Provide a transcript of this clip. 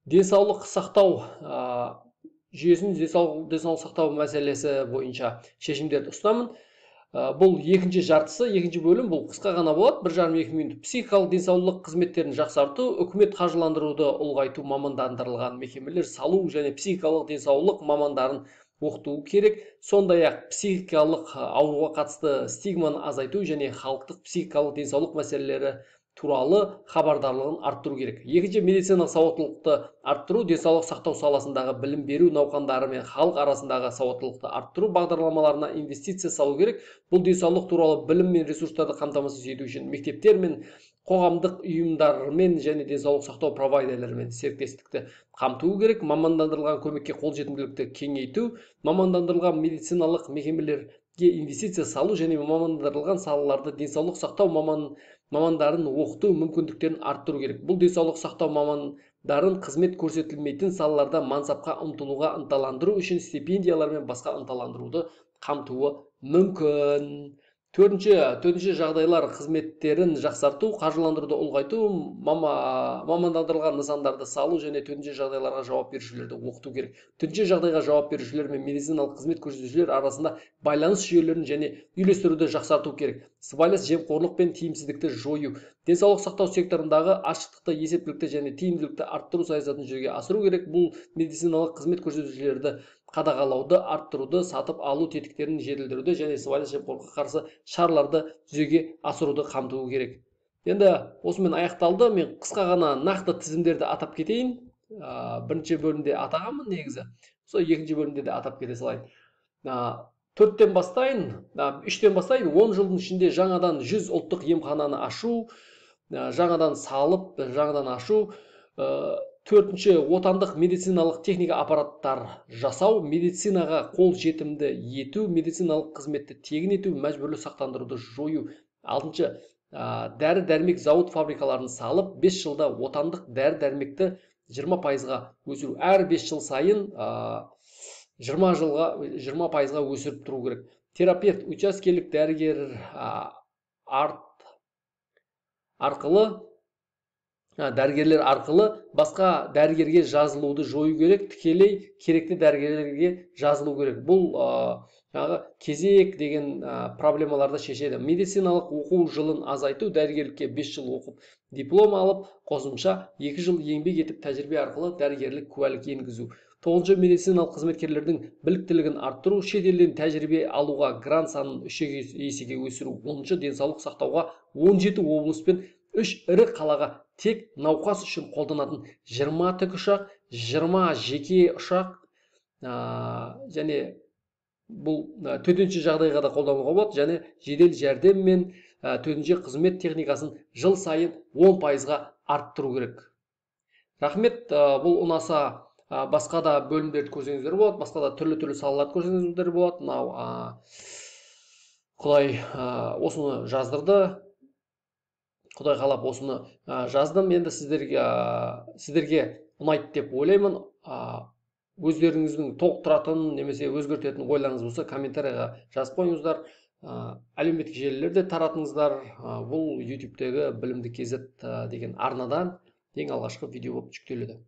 денсаулық сақтау жүйесін денсаулық сақтау мәселесі бойынша шешімдерді ұсынамын. Бұл екінші жартысы, екінші бөлім, бұл қысқа ғана болады, 1,5-2 минут. Психикалық денсаулық қызметтерін жақсарту, үкімет қаржыландыруды ұлғайту, мамандандырылған мекемелер салу және психикалық денсаулық мамандарын оқыту керек. Сондай-ақ психикалық ауруға қатысты стигманы азайту және халықтық психикалық денсаулық мәселелері туралы хабардарлығын арттыру керек. Екінші, медициналық сауаттылықты арттыру, денсаулық сақтау саласындағы білім беру науқандары мен халық арасындағы сауаттылықты арттыру бағдарламаларына инвестиция салу керек. Бұл денсаулық туралы білім мен ресурстарды қамтамасыз ету үшін мектептер мен қоғамдық ұйымдармен және денсаулық сақтау провайдерлерімен серіктестікті қамту керек. Мамандандырылған көмекке қолжетімділікті кеңейту, мамандандырылған медициналық мекемелерге инвестиция салу және мамандандырылған салаларды денсаулық сақтау мамандарын оқыту мүмкіндіктерін арттыру керек. Бұл денсаулық сақтау мамандарын қызмет көрсетілмейтін салаларда мансапқа ұмтылуға ынталандыру үшін стипендиялар мен басқа ынталандыруды қамтуы мүмкін. Төтенше жағдайлар қызметтерін жақсарту, қаржыландыруды ұлғайту, мамандандырылған нысандарды салу және төтенше жағдайларға жауап берушілерді оқыту керек. Төтенше жағдайға жауап берушілер мен медициналық қызмет көрсетушілер арасында байланыс жүйелерін және үйлестіруді жақсарту керек. Сыбайлас жемқорлық пен тиімсіздікті жою. Денсаулық сақтау секторындағы ашықтықты, есептілікті және тиімділікті арттыру саясатын жүзеге асыру керек. Бұл медициналық қызмет көрсетушілерді қадағалауды арттыруды, сатып алу тетіктерін жетілдіруді және сыбайлас жемқорлыққа қарсы шараларды жүзеге асыруды қамтуы керек. Енді осымен аяқталды. Мен қысқа ғана нақты тізімдерді атап кетейін. Бірінші бөлімде атағанмын негізі. Сол екінші бөлімде де атап кете салайын. 4-тен бастайын, 3-тен бастайын. 10 жылдың ішінде жаңадан 100 ұлттық емхананы ашу, жаңадан салып, жаңадан ашу. 4-ші, отандық медициналық техника аппараттар жасау, медицинаға қол жетімді ету, медициналық қызметті тегін ету, мәжбүрлі сақтандыруды жою. 6-ші, дәрі-дәрмек зауыт фабрикаларын салып, 5 жылда отандық дәрі-дәрмекті 20%-ға өсіру. Әр 5 жыл сайын 20%-ға өсіріп тұру керек. Терапевт, учаскелік дәрігер дәрігерлер арқылы басқа дәрігерге жазылуды жою керек, тікелей керекті дәрігерлерге жазылу керек. Бұл кезек деген проблемаларды шешеді. Медициналық оқу жылын азайту, дәрігерлікке 5 жыл оқып, диплом алып, қосымша 2 жыл еңбек етіп, тәжірибе арқылы дәрігерлік куәлік енгізу. 9-ші, медициналық қызметкерлердің біліктілігін арттыру, шет елден тәжірибе алуға грант санын 3 есеге өсіру. 10-ші, денсаулық сақтауға 17 облыс пен 3 ірі қалаға тек науқас үшін қолданатын 20 тікұшақ, 20 жеке ұшақ және бұл төтенше жағдайға да қолдануға болады, және жедел жәрдем мен төтенше қызмет техникасын жыл сайын 10%-ға арттыру керек. Рахмет. Бұл ұнаса басқа да бөлімдерді көрсеңіздер болады, басқа да түрлі салаларды көрсеңіздер болады. Құдай осыны жаздырды. Құдай қалап осыны жаздым. Енді сіздерге ұнайды деп ойлаймын. Өздеріңіздің толықтыратын немесе өзгертетін ойларыңыз болса, комментарийға жазып қойыңыздар. Әлеуметтік желілерде таратыңыздар. Бұл YouTube-тегі білімді KZ деген арнадан ең алғашқы видео болып жүктеледі.